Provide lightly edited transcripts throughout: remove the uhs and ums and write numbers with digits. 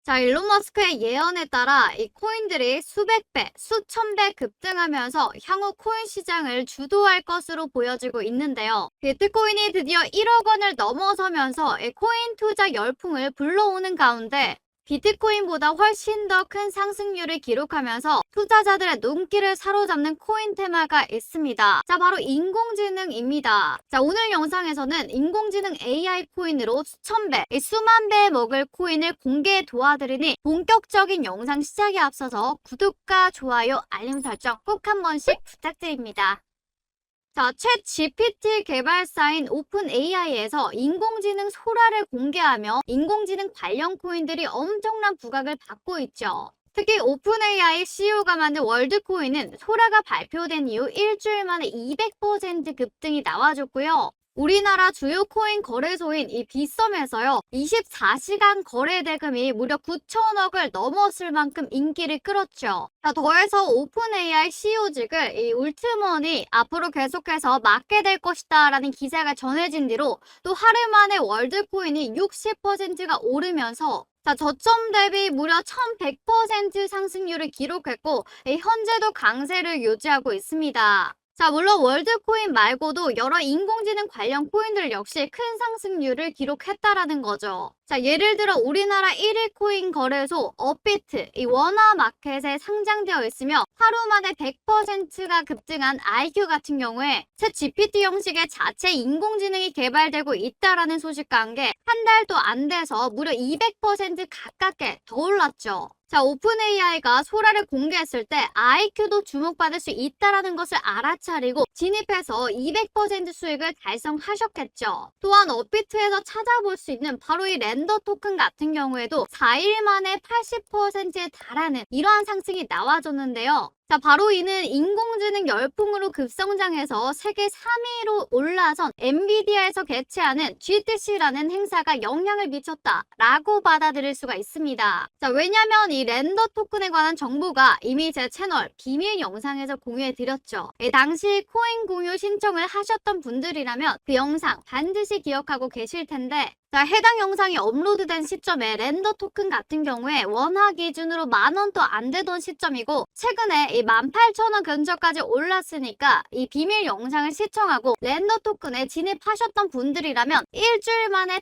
자, 일론 머스크의 예언에 따라 이 코인들이 수백 배, 수천 배 급등하면서 향후 코인 시장을 주도할 것으로 보여지고 있는데요. 비트코인이 드디어 1억 원을 넘어서면서 이 코인 투자 열풍을 불러오는 가운데 비트코인보다 훨씬 더 큰 상승률을 기록하면서 투자자들의 눈길을 사로잡는 코인 테마가 있습니다. 자, 바로 인공지능입니다. 자, 오늘 영상에서는 인공지능 AI 코인으로 수천 배, 수만 배 먹을 코인을 공개해 도와드리니 본격적인 영상 시작에 앞서서 구독과 좋아요, 알림 설정 꼭 한 번씩 부탁드립니다. 자, 챗 GPT 개발사인 오픈 AI에서 인공지능 소라를 공개하며 인공지능 관련 코인들이 엄청난 부각을 받고 있죠. 특히 오픈 AI CEO가 만든 월드코인은 소라가 발표된 이후 일주일 만에 200% 급등이 나와줬고요. 우리나라 주요 코인 거래소인 이 비썸에서요, 24시간 거래 대금이 무려 9천억을 넘었을 만큼 인기를 끌었죠. 자, 더해서 오픈 AI CEO직을 이 울트먼이 앞으로 계속해서 맡게 될 것이다 라는 기사가 전해진 뒤로 또 하루 만에 월드코인이 60%가 오르면서 자, 저점 대비 무려 1100% 상승률을 기록했고 현재도 강세를 유지하고 있습니다. 자, 물론 월드코인 말고도 여러 인공지능 관련 코인들 역시 큰 상승률을 기록했다라는 거죠. 자, 예를 들어 우리나라 1위 코인 거래소 업비트, 이 원화마켓에 상장되어 있으며 하루 만에 100%가 급등한 IQ 같은 경우에 챗 GPT 형식의 자체 인공지능이 개발되고 있다라는 소식과 함께 한 달도 안 돼서 무려 200% 가깝게 더 올랐죠. 자, 오픈 AI가 소라를 공개했을 때 IQ도 주목받을 수 있다는 것을 알아차리고 진입해서 200% 수익을 달성하셨겠죠. 또한 업비트에서 찾아볼 수 있는 바로 이 렌더 토큰 같은 경우에도 4일 만에 80%에 달하는 이러한 상승이 나와줬는데요. 자, 바로 이는 인공지능 열풍으로 급성장해서 세계 3위로 올라선 엔비디아에서 개최하는 GTC라는 행사가 영향을 미쳤다라고 받아들일 수가 있습니다. 자, 왜냐면 이 렌더 토큰에 관한 정보가 이미 제 채널 비밀 영상에서 공유해드렸죠. 당시 코인 공유 신청을 하셨던 분들이라면 그 영상 반드시 기억하고 계실 텐데, 자, 해당 영상이 업로드된 시점에 렌더 토큰 같은 경우에 원화 기준으로 10,000원도 안 되던 시점이고 최근에 이 18,000원 근처까지 올랐으니까 이 비밀 영상을 시청하고 렌더 토큰에 진입하셨던 분들이라면 일주일 만에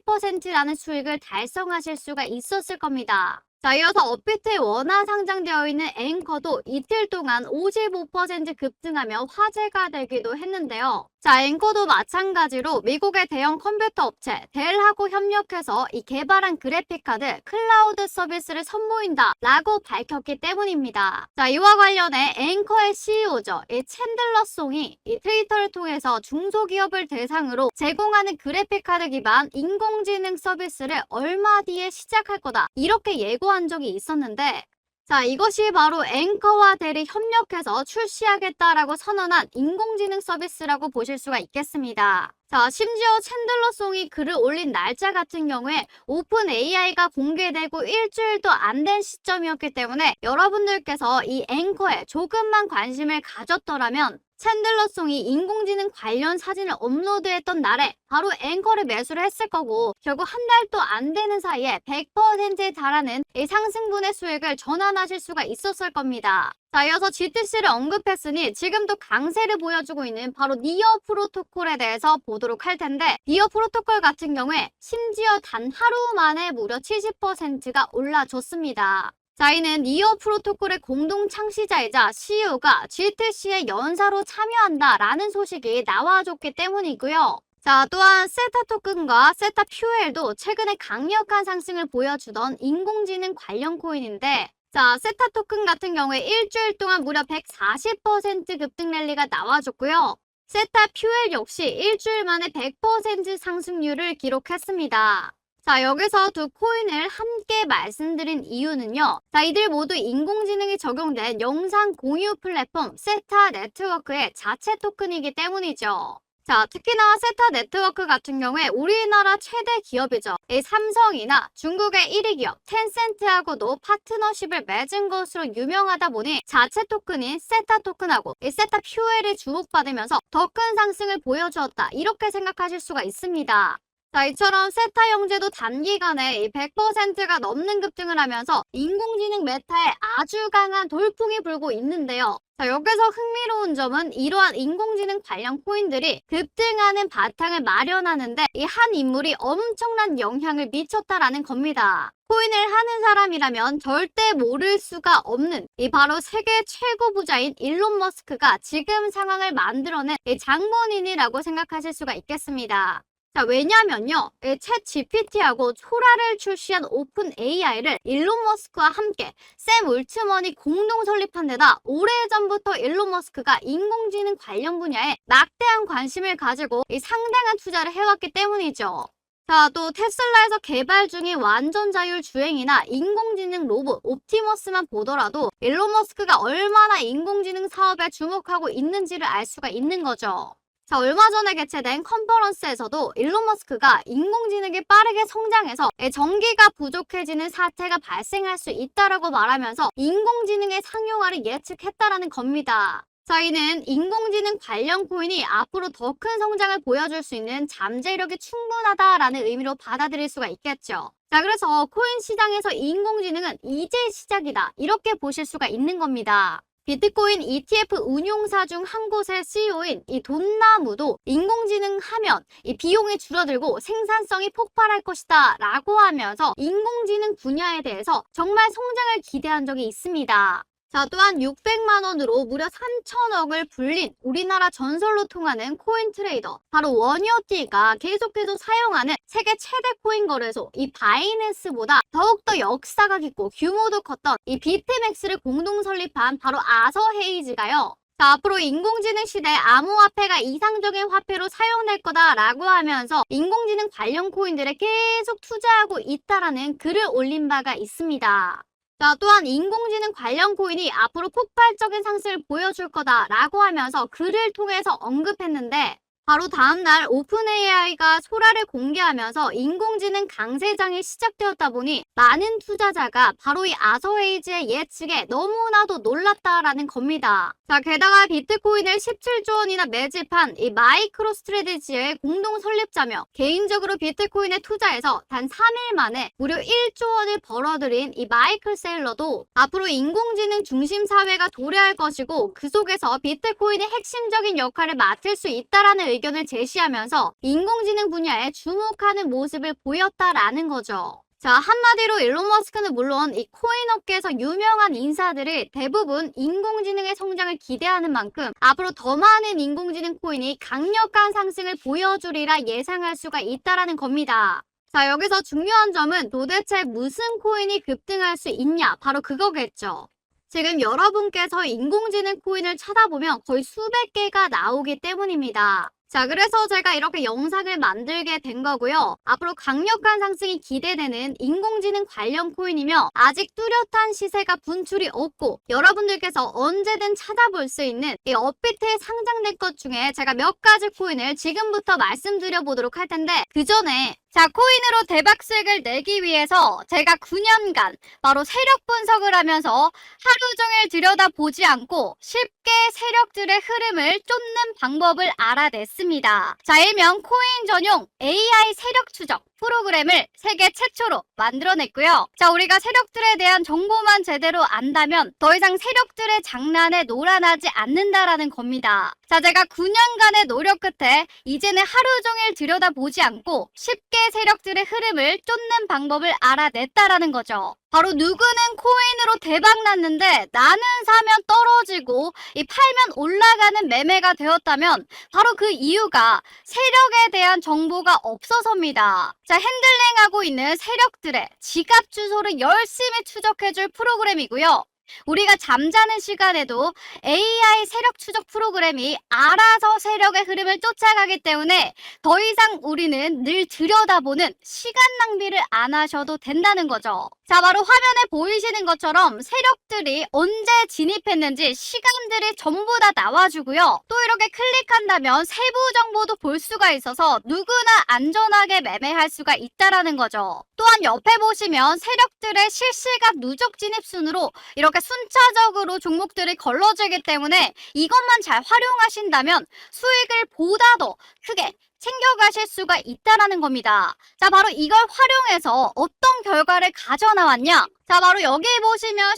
80%라는 수익을 달성하실 수가 있었을 겁니다. 자, 이어서 업비트에 원화 상장되어 있는 앵커도 이틀 동안 55% 급등하며 화제가 되기도 했는데요. 자, 앵커도 마찬가지로 미국의 대형 컴퓨터 업체 델하고 협력해서 이 개발한 그래픽카드 클라우드 서비스를 선보인다 라고 밝혔기 때문입니다. 자, 이와 관련해 앵커의 CEO죠. 이 챈들러 송이 이 트위터를 통해서 중소기업을 대상으로 제공하는 그래픽카드 기반 인공지능 서비스를 얼마 뒤에 시작할 거다 이렇게 예고한 적이 있었는데, 자, 이것이 바로 앵커와 델이 협력해서 출시하겠다라고 선언한 인공지능 서비스라고 보실 수가 있겠습니다. 자, 심지어 챈들러 송이 글을 올린 날짜 같은 경우에 오픈 AI가 공개되고 일주일도 안 된 시점이었기 때문에 여러분들께서 이 앵커에 조금만 관심을 가졌더라면 챈들러 송이 인공지능 관련 사진을 업로드했던 날에 바로 앵커를 매수를 했을 거고 결국 한 달도 안 되는 사이에 100%에 달하는 이 상승분의 수익을 전환하실 수가 있었을 겁니다. 자, 이어서 GTC를 언급했으니 지금도 강세를 보여주고 있는 바로 니어 프로토콜에 대해서 보도록 할 텐데, 니어 프로토콜 같은 경우에 심지어 단 하루 만에 무려 70%가 올라줬습니다. 자, 이는 니어 프로토콜의 공동 창시자이자 CEO가 GTC에 연사로 참여한다라는 소식이 나와줬기 때문이고요. 자, 또한 세타 토큰과 세타 퓨엘도 최근에 강력한 상승을 보여주던 인공지능 관련 코인인데, 자, 세타 토큰 같은 경우에 일주일 동안 무려 140% 급등 랠리가 나와줬고요. 세타 퓨엘 역시 일주일 만에 100% 상승률을 기록했습니다. 자, 여기서 두 코인을 함께 말씀드린 이유는요. 자, 이들 모두 인공지능이 적용된 영상 공유 플랫폼 세타 네트워크의 자체 토큰이기 때문이죠. 자, 특히나 세타 네트워크 같은 경우에 우리나라 최대 기업이죠. 이 삼성이나 중국의 1위 기업 텐센트하고도 파트너십을 맺은 것으로 유명하다 보니 자체 토큰인 세타 토큰하고 이 세타 퓨엘이 주목받으면서 더 큰 상승을 보여주었다 이렇게 생각하실 수가 있습니다. 자, 이처럼 세타 형제도 단기간에 100%가 넘는 급등을 하면서 인공지능 메타에 아주 강한 돌풍이 불고 있는데요. 자, 여기서 흥미로운 점은 이러한 인공지능 관련 코인들이 급등하는 바탕을 마련하는데 이 한 인물이 엄청난 영향을 미쳤다라는 겁니다. 코인을 하는 사람이라면 절대 모를 수가 없는 이 바로 세계 최고 부자인 일론 머스크가 지금 상황을 만들어낸 이 장본인이라고 생각하실 수가 있겠습니다. 자, 왜냐면요. 챗 GPT하고 초라를 출시한 오픈 AI를 일론 머스크와 함께 샘 울트먼이 공동 설립한 데다 오래전부터 일론 머스크가 인공지능 관련 분야에 막대한 관심을 가지고 이 상당한 투자를 해왔기 때문이죠. 자, 또 테슬라에서 개발 중인 완전 자율 주행이나 인공지능 로봇 옵티머스만 보더라도 일론 머스크가 얼마나 인공지능 사업에 주목하고 있는지를 알 수가 있는 거죠. 자, 얼마 전에 개최된 컨퍼런스에서도 일론 머스크가 인공지능이 빠르게 성장해서 전기가 부족해지는 사태가 발생할 수 있다라고 말하면서 인공지능의 상용화를 예측했다라는 겁니다. 자, 이는 인공지능 관련 코인이 앞으로 더 큰 성장을 보여줄 수 있는 잠재력이 충분하다라는 의미로 받아들일 수가 있겠죠. 자, 그래서 코인 시장에서 인공지능은 이제 시작이다, 이렇게 보실 수가 있는 겁니다. 비트코인 ETF 운용사 중 한 곳의 CEO인 이 돈나무도 인공지능 하면 이 비용이 줄어들고 생산성이 폭발할 것이다 라고 하면서 인공지능 분야에 대해서 정말 성장을 기대한 적이 있습니다. 자, 또한 600만 원으로 무려 3천억을 불린 우리나라 전설로 통하는 코인 트레이더 바로 원효띠가 계속해서 사용하는 세계 최대 코인 거래소 이 바이낸스보다 더욱더 역사가 깊고 규모도 컸던 이 비트맥스를 공동 설립한 바로 아서 헤이즈가요. 자, 앞으로 인공지능 시대 암호화폐가 이상적인 화폐로 사용될 거다라고 하면서 인공지능 관련 코인들에 계속 투자하고 있다라는 글을 올린 바가 있습니다. 자, 또한 인공지능 관련 코인이 앞으로 폭발적인 상승을 보여줄 거다라고 하면서 글을 통해서 언급했는데 바로 다음날 오픈 AI가 소라를 공개하면서 인공지능 강세장이 시작되었다 보니 많은 투자자가 바로 이 아서헤이즈의 예측에 너무나도 놀랐다라는 겁니다. 자, 게다가 비트코인을 17조 원이나 매집한 이 마이크로 스트래티지의 공동 설립자며 개인적으로 비트코인에 투자해서 단 3일 만에 무려 1조 원을 벌어들인 이 마이클 세일러도 앞으로 인공지능 중심 사회가 도래할 것이고 그 속에서 비트코인의 핵심적인 역할을 맡을 수 있다라는 의견을 제시하면서 인공지능 분야에 주목하는 모습을 보였다라는 거죠. 자, 한마디로 일론 머스크는 물론 이 코인 업계에서 유명한 인사들이 대부분 인공지능의 성장을 기대하는 만큼 앞으로 더 많은 인공지능 코인이 강력한 상승을 보여주리라 예상할 수가 있다라는 겁니다. 자, 여기서 중요한 점은 도대체 무슨 코인이 급등할 수 있냐? 바로 그거겠죠. 지금 여러분께서 인공지능 코인을 찾아보면 거의 수백 개가 나오기 때문입니다. 자, 그래서 제가 이렇게 영상을 만들게 된 거고요. 앞으로 강력한 상승이 기대되는 인공지능 관련 코인이며 아직 뚜렷한 시세가 분출이 없고 여러분들께서 언제든 찾아볼 수 있는 이 업비트에 상장된 것 중에 제가 몇 가지 코인을 지금부터 말씀드려 보도록 할 텐데 그 전에 자, 코인으로 대박 수익을 내기 위해서 제가 9년간 바로 세력 분석을 하면서 하루 종일 들여다보지 않고 쉽게 세력들의 흐름을 쫓는 방법을 알아냈습니다. 자, 일명 코인 전용 AI 세력 추적 프로그램을 세계 최초로 만들어냈고요. 자, 우리가 세력들에 대한 정보만 제대로 안다면 더 이상 세력들의 장난에 놀아나지 않는다라는 겁니다. 자, 제가 9년간의 노력 끝에 이제는 하루 종일 들여다보지 않고 쉽게 세력들의 흐름을 쫓는 방법을 알아냈다라는 거죠. 바로 누구는 코인으로 대박 났는데 나는 사면 떨어지고 이 팔면 올라가는 매매가 되었다면 바로 그 이유가 세력에 대한 정보가 없어서입니다. 자, 핸들링하고 있는 세력들의 지갑 주소를 열심히 추적해줄 프로그램이고요. 우리가 잠자는 시간에도 AI 세력 추적 프로그램이 알아서 세력의 흐름을 쫓아가기 때문에 더 이상 우리는 늘 들여다보는 시간 낭비를 안 하셔도 된다는 거죠. 자, 바로 화면에 보이시는 것처럼 세력들이 언제 진입했는지 시간들이 전부 다 나와주고요. 또 이렇게 클릭한다면 세부 정보도 볼 수가 있어서 누구나 안전하게 매매할 수가 있다라는 거죠. 또한 옆에 보시면 세력들의 실시간 누적 진입 순으로 이렇게 순차적으로 종목들이 걸러지기 때문에 이것만 잘 활용하신다면 수익을 보다 더 크게 챙겨가실 수가 있다라는 겁니다. 자, 바로 이걸 활용해서 어떤 결과를 가져 나왔냐? 자, 바로 여기 보시면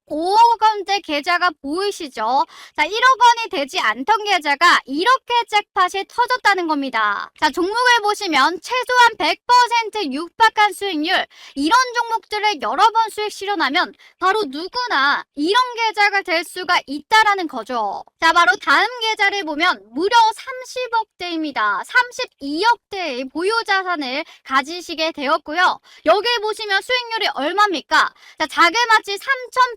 15억 원대 계좌가 보이시죠? 자, 1억 원이 되지 않던 계좌가 이렇게 잭팟이 터졌다는 겁니다. 자, 종목을 보시면 최소한 100% 육박한 수익률, 이런 종목들을 여러 번 수익 실현하면 바로 누구나 이런 계좌가 될 수가 있다라는 거죠. 자, 바로 다음 계좌를 보면 무려 30억대입니다. 32억대의 보유 자산을 가지시게 되었고요. 여기 보시면 수익률이 얼마입니까? 자, 자그마치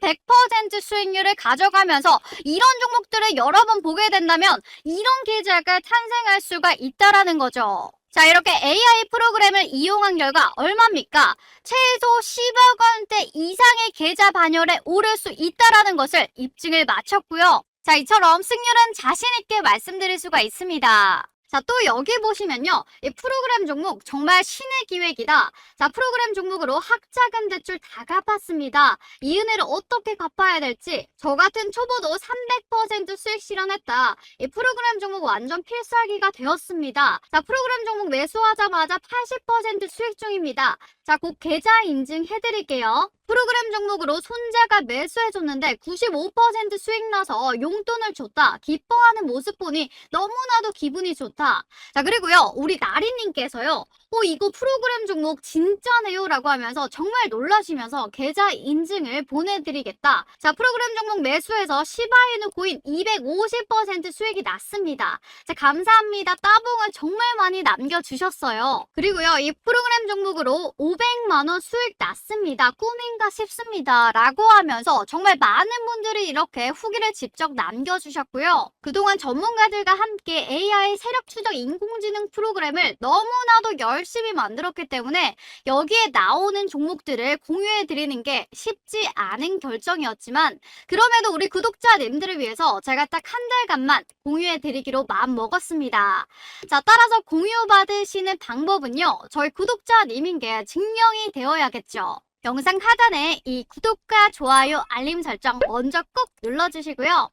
3,100% 수익률을 가져가면서 이런 종목들을 여러 번 보게 된다면 이런 계좌가 탄생할 수가 있다라는 거죠. 자, 이렇게 AI 프로그램을 이용한 결과 얼마입니까? 최소 10억 원대 이상의 계좌 반열에 오를 수 있다라는 것을 입증을 마쳤고요. 자, 이처럼 승률은 자신 있게 말씀드릴 수가 있습니다. 자, 또 여기 보시면요. 이 프로그램 종목 정말 신의 기획이다. 자, 프로그램 종목으로 학자금 대출 다 갚았습니다. 이 은혜를 어떻게 갚아야 될지 저 같은 초보도 300% 수익 실현했다. 이 프로그램 종목 완전 필살기가 되었습니다. 자, 프로그램 종목 매수하자마자 80% 수익 중입니다. 자, 곧 계좌 인증해드릴게요. 프로그램 종목으로 손자가 매수해줬는데 95% 수익 나서 용돈을 줬다. 기뻐하는 모습 보니 너무나도 기분이 좋다. 자, 그리고요, 우리 나리님께서요, 이거 프로그램 종목 진짜네요 라고 하면서 정말 놀라시면서 계좌 인증을 보내드리겠다. 자, 프로그램 종목 매수해서 시바이누 코인 250% 수익이 났습니다. 자, 감사합니다. 따봉을 정말 많이 남겨주셨어요. 그리고요, 이 프로그램 종목으로 500만원 수익 났습니다. 꿈인가 싶습니다. 라고 하면서 정말 많은 분들이 이렇게 후기를 직접 남겨주셨고요. 그동안 전문가들과 함께 AI 세력 추적 인공지능 프로그램을 너무나도 열심히 만들었기 때문에 여기에 나오는 종목들을 공유해 드리는 게 쉽지 않은 결정이었지만 그럼에도 우리 구독자님들을 위해서 제가 딱 한 달간만 공유해 드리기로 마음먹었습니다. 자, 따라서 공유 받으시는 방법은요, 저희 구독자님인 게 증명이 되어야겠죠. 영상 하단에 이 구독과 좋아요, 알림 설정 먼저 꾹 눌러주시고요.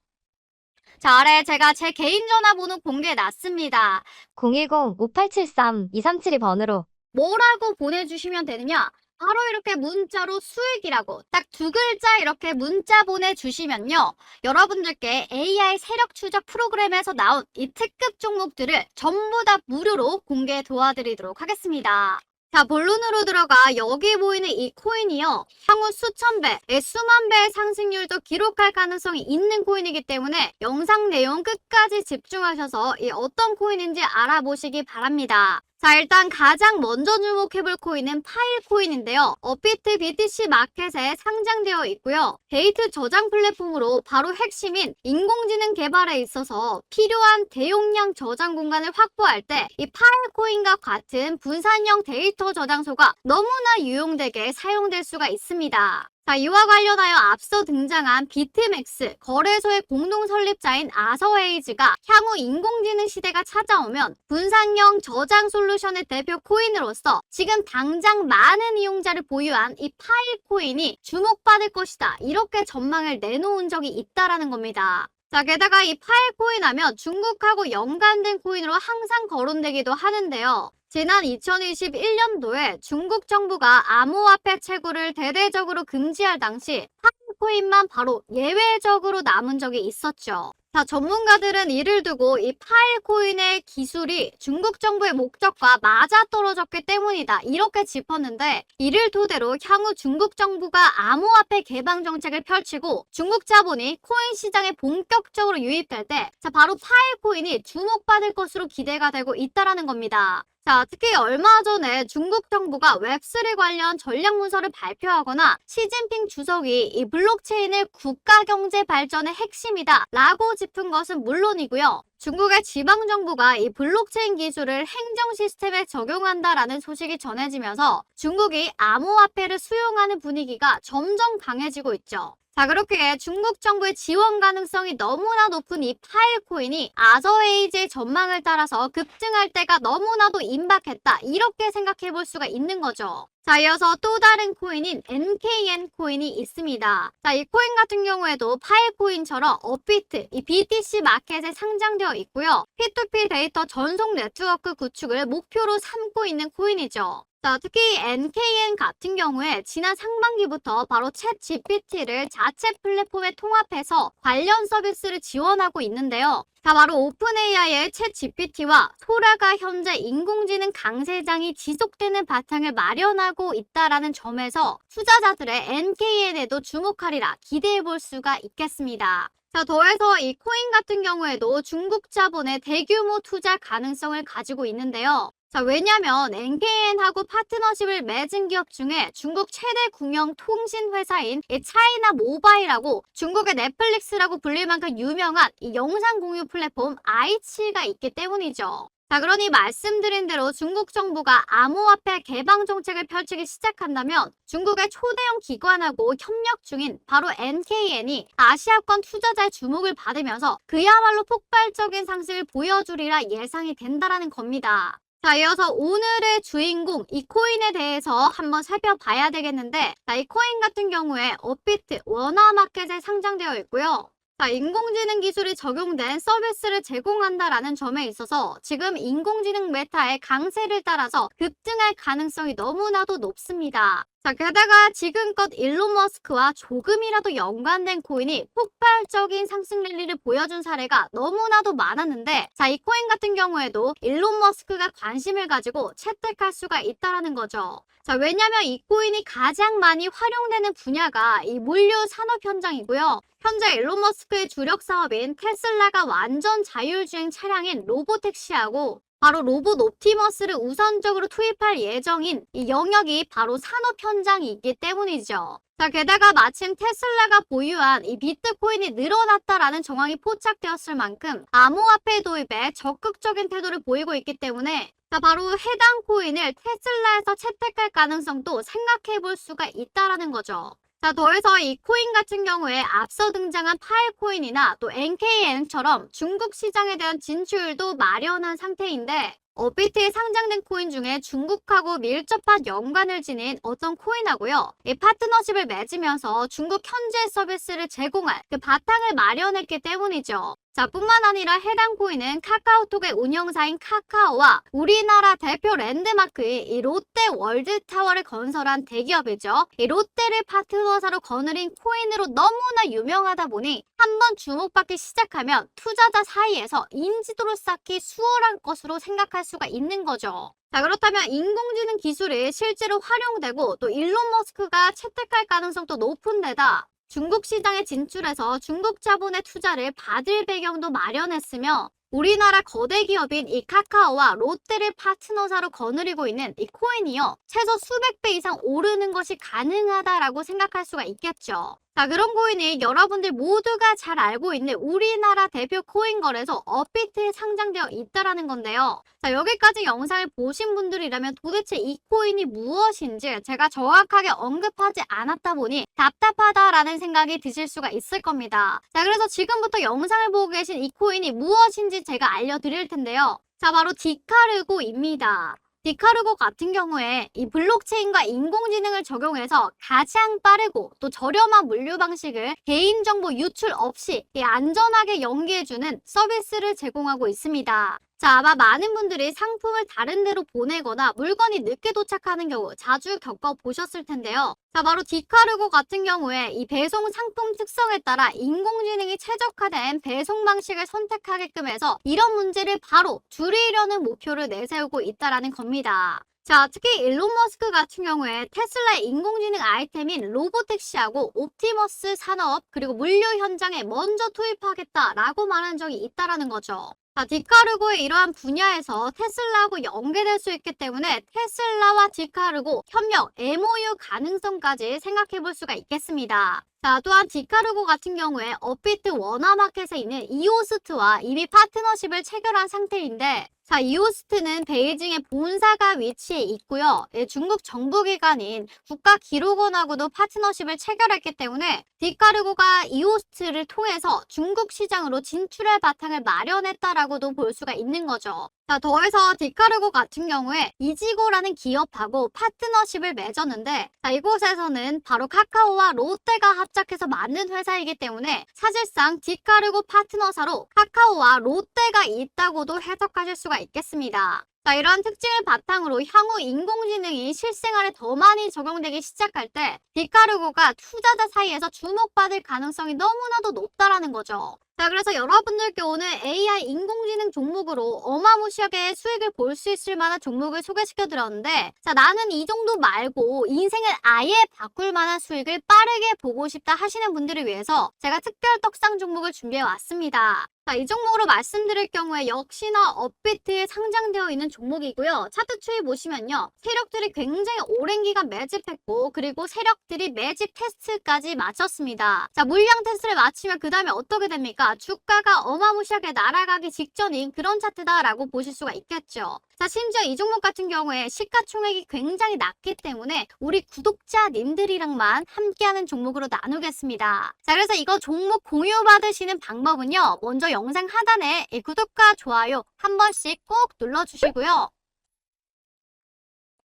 자, 아래 제가 제 개인 전화번호 공개해놨습니다. 010-5873-2372번으로 뭐라고 보내주시면 되느냐? 바로 이렇게 문자로 수익이라고 딱 두 글자 이렇게 문자 보내주시면요. 여러분들께 AI 세력 추적 프로그램에서 나온 이 특급 종목들을 전부 다 무료로 공개 도와드리도록 하겠습니다. 자, 본론으로 들어가 여기 보이는 이 코인이요. 향후 수천 배, 수만 배의 상승률도 기록할 가능성이 있는 코인이기 때문에 영상 내용 끝까지 집중하셔서 이 어떤 코인인지 알아보시기 바랍니다. 자, 일단 가장 먼저 주목해볼 코인은 파일코인인데요. 업비트 BTC 마켓에 상장되어 있고요. 데이트 저장 플랫폼으로 바로 핵심인 인공지능 개발에 있어서 필요한 대용량 저장 공간을 확보할 때 이 파일코인과 같은 분산형 데이터 저장소가 너무나 유용되게 사용될 수가 있습니다. 자, 이와 관련하여 앞서 등장한 비트맥스, 거래소의 공동 설립자인 아서웨이즈가 향후 인공지능 시대가 찾아오면 분산형 저장 솔루션의 대표 코인으로서 지금 당장 많은 이용자를 보유한 이 파일 코인이 주목받을 것이다. 이렇게 전망을 내놓은 적이 있다라는 겁니다. 자, 게다가 이 파일 코인 하면 중국하고 연관된 코인으로 항상 거론되기도 하는데요. 지난 2021년도에 중국 정부가 암호화폐 채굴을 대대적으로 금지할 당시 파일코인만 바로 예외적으로 남은 적이 있었죠. 자, 전문가들은 이를 두고 이 파일코인의 기술이 중국 정부의 목적과 맞아떨어졌기 때문이다. 이렇게 짚었는데 이를 토대로 향후 중국 정부가 암호화폐 개방 정책을 펼치고 중국 자본이 코인 시장에 본격적으로 유입될 때 바로 파일코인이 주목받을 것으로 기대가 되고 있다는 겁니다. 자, 특히 얼마 전에 중국 정부가 웹3 관련 전략 문서를 발표하거나 시진핑 주석이 이 블록체인을 국가 경제 발전의 핵심이다 라고 짚은 것은 물론이고요. 중국의 지방정부가 이 블록체인 기술을 행정 시스템에 적용한다라는 소식이 전해지면서 중국이 암호화폐를 수용하는 분위기가 점점 강해지고 있죠. 자, 그렇게 중국 정부의 지원 가능성이 너무나 높은 이 파일코인이 아서웨이즈의 전망을 따라서 급등할 때가 너무나도 임박했다. 이렇게 생각해 볼 수가 있는 거죠. 자, 이어서 또 다른 코인인 NKN 코인이 있습니다. 자, 이 코인 같은 경우에도 파이코인처럼 업비트, 이 BTC 마켓에 상장되어 있고요. P2P 데이터 전송 네트워크 구축을 목표로 삼고 있는 코인이죠. 자, 특히 NKN 같은 경우에 지난 상반기부터 바로 챗 GPT를 자체 플랫폼에 통합해서 관련 서비스를 지원하고 있는데요. 자, 바로 오픈 AI의 챗 GPT와 소라가 현재 인공지능 강세장이 지속되는 바탕을 마련하고 있다라는 점에서 투자자들의 NKN에도 주목하리라 기대해 볼 수가 있겠습니다. 자, 더해서 이 코인 같은 경우에도 중국 자본의 대규모 투자 가능성을 가지고 있는데요. 자, 왜냐면 NKN하고 파트너십을 맺은 기업 중에 중국 최대 국영 통신 회사인 이 차이나 모바일하고 중국의 넷플릭스라고 불릴 만큼 유명한 이 영상 공유 플랫폼 아이치가 있기 때문이죠. 자, 그러니 말씀드린 대로 중국 정부가 암호화폐 개방 정책을 펼치기 시작한다면 중국의 초대형 기관하고 협력 중인 바로 NKN이 아시아권 투자자의 주목을 받으면서 그야말로 폭발적인 상승을 보여주리라 예상이 된다라는 겁니다. 자, 이어서 오늘의 주인공 이 코인에 대해서 한번 살펴봐야 되겠는데, 자, 이 코인 같은 경우에 업비트 원화마켓에 상장되어 있고요. 자, 인공지능 기술이 적용된 서비스를 제공한다라는 점에 있어서 지금 인공지능 메타의 강세를 따라서 급등할 가능성이 너무나도 높습니다. 자, 게다가 지금껏 일론 머스크와 조금이라도 연관된 코인이 폭발적인 상승 랠리를 보여준 사례가 너무나도 많았는데, 자, 이 코인 같은 경우에도 일론 머스크가 관심을 가지고 채택할 수가 있다라는 거죠. 자, 왜냐면 이 코인이 가장 많이 활용되는 분야가 이 물류 산업 현장이고요. 현재 일론 머스크의 주력 사업인 테슬라가 완전 자율주행 차량인 로보택시하고 바로 로봇 옵티머스를 우선적으로 투입할 예정인 이 영역이 바로 산업 현장이기 때문이죠. 자, 게다가 마침 테슬라가 보유한 이 비트코인이 늘어났다라는 정황이 포착되었을 만큼 암호화폐 도입에 적극적인 태도를 보이고 있기 때문에 자, 바로 해당 코인을 테슬라에서 채택할 가능성도 생각해 볼 수가 있다라는 거죠. 자, 더해서 이 코인 같은 경우에 앞서 등장한 파일코인이나 또 NKN처럼 중국 시장에 대한 진출도 마련한 상태인데, 업비트에 상장된 코인 중에 중국하고 밀접한 연관을 지닌 어떤 코인하고요. 이 파트너십을 맺으면서 중국 현지의 서비스를 제공할 그 바탕을 마련했기 때문이죠. 자, 뿐만 아니라 해당 코인은 카카오톡의 운영사인 카카오와 우리나라 대표 랜드마크인 이 롯데 월드타워를 건설한 대기업이죠. 이 롯데를 파트너사로 거느린 코인으로 너무나 유명하다 보니 한번 주목받기 시작하면 투자자 사이에서 인지도를 쌓기 수월한 것으로 생각할 수가 있는 거죠. 자, 그렇다면 인공지능 기술이 실제로 활용되고 또 일론 머스크가 채택할 가능성도 높은 데다 중국 시장에 진출해서 중국 자본의 투자를 받을 배경도 마련했으며 우리나라 거대 기업인 이 카카오와 롯데를 파트너사로 거느리고 있는 이 코인이요. 최소 수백 배 이상 오르는 것이 가능하다라고 생각할 수가 있겠죠. 자, 그런 코인이 여러분들 모두가 잘 알고 있는 우리나라 대표 코인 거래소 업비트에 상장되어 있다라는 건데요. 자, 여기까지 영상을 보신 분들이라면 도대체 이 코인이 무엇인지 제가 정확하게 언급하지 않았다 보니 답답하다라는 생각이 드실 수가 있을 겁니다. 자, 그래서 지금부터 영상을 보고 계신 이 코인이 무엇인지 제가 알려드릴 텐데요. 자, 바로 디카르고입니다. 디카르고 같은 경우에 이 블록체인과 인공지능을 적용해서 가장 빠르고 또 저렴한 물류 방식을 개인정보 유출 없이 안전하게 연계해주는 서비스를 제공하고 있습니다. 자, 아마 많은 분들이 상품을 다른 데로 보내거나 물건이 늦게 도착하는 경우 자주 겪어보셨을 텐데요. 자, 바로 디카르고 같은 경우에 이 배송 상품 특성에 따라 인공지능이 최적화된 배송 방식을 선택하게끔 해서 이런 문제를 바로 줄이려는 목표를 내세우고 있다는 겁니다. 자, 특히 일론 머스크 같은 경우에 테슬라의 인공지능 아이템인 로보택시하고 옵티머스 산업 그리고 물류 현장에 먼저 투입하겠다라고 말한 적이 있다라는 거죠. 자, 디카르고의 이러한 분야에서 테슬라하고 연계될 수 있기 때문에 테슬라와 디카르고 협력, MOU 가능성까지 생각해 볼 수가 있겠습니다. 자, 또한 디카르고 같은 경우에 업비트 원화마켓에 있는 이오스트와 이미 파트너십을 체결한 상태인데, 자, 이오스트는 베이징에 본사가 위치해 있고요. 중국 정부기관인 국가기록원하고도 파트너십을 체결했기 때문에 디카르고가 이오스트를 통해서 중국 시장으로 진출할 바탕을 마련했다라고도 볼 수가 있는 거죠. 자, 더해서 디카르고 같은 경우에 이지고라는 기업하고 파트너십을 맺었는데, 자, 이곳에서는 바로 카카오와 롯데가 합작해서 만든 회사이기 때문에 사실상 디카르고 파트너사로 카카오와 롯데가 있다고도 해석하실 수가 있겠습니다. 자, 이러한 특징을 바탕으로 향후 인공지능이 실생활에 더 많이 적용되기 시작할 때 디카르고가 투자자 사이에서 주목받을 가능성이 너무나도 높다라는 거죠. 자, 그래서 여러분들께 오늘 AI 인공지능 종목으로 어마무시하게 수익을 볼 수 있을 만한 종목을 소개시켜 드렸는데, 자, 나는 이 정도 말고 인생을 아예 바꿀 만한 수익을 빠르게 보고 싶다 하시는 분들을 위해서 제가 특별 떡상 종목을 준비해 왔습니다. 자, 이 종목으로 말씀드릴 경우에 역시나 업비트에 상장되어 있는 종목이고요. 차트 추이 보시면요, 세력들이 굉장히 오랜 기간 매집했고, 그리고 세력들이 매집 테스트까지 마쳤습니다. 자, 물량 테스트를 마치면 그 다음에 어떻게 됩니까? 주가가 어마무시하게 날아가기 직전인 그런 차트다라고 보실 수가 있겠죠. 자, 심지어 이 종목 같은 경우에 시가총액이 굉장히 낮기 때문에 우리 구독자님들이랑만 함께하는 종목으로 나누겠습니다. 자, 그래서 이거 종목 공유 받으시는 방법은요, 먼저 영상 하단에 이 구독과 좋아요 한 번씩 꼭 눌러주시고요.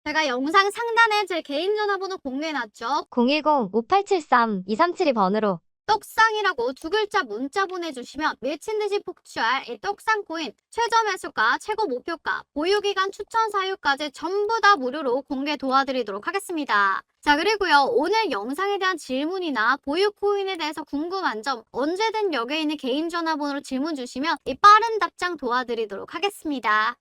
제가 영상 상단에 제 개인 전화번호 공유해놨죠. 010-5873-2372번으로 떡상이라고 두 글자 문자 보내주시면 미친 듯이 폭주할 이 떡상 코인 최저 매수가, 최고 목표가, 보유기간 추천 사유까지 전부 다 무료로 공개 도와드리도록 하겠습니다. 자, 그리고요, 오늘 영상에 대한 질문이나 보유 코인에 대해서 궁금한 점 언제든 여기 있는 개인 전화번호로 질문 주시면 이 빠른 답장 도와드리도록 하겠습니다.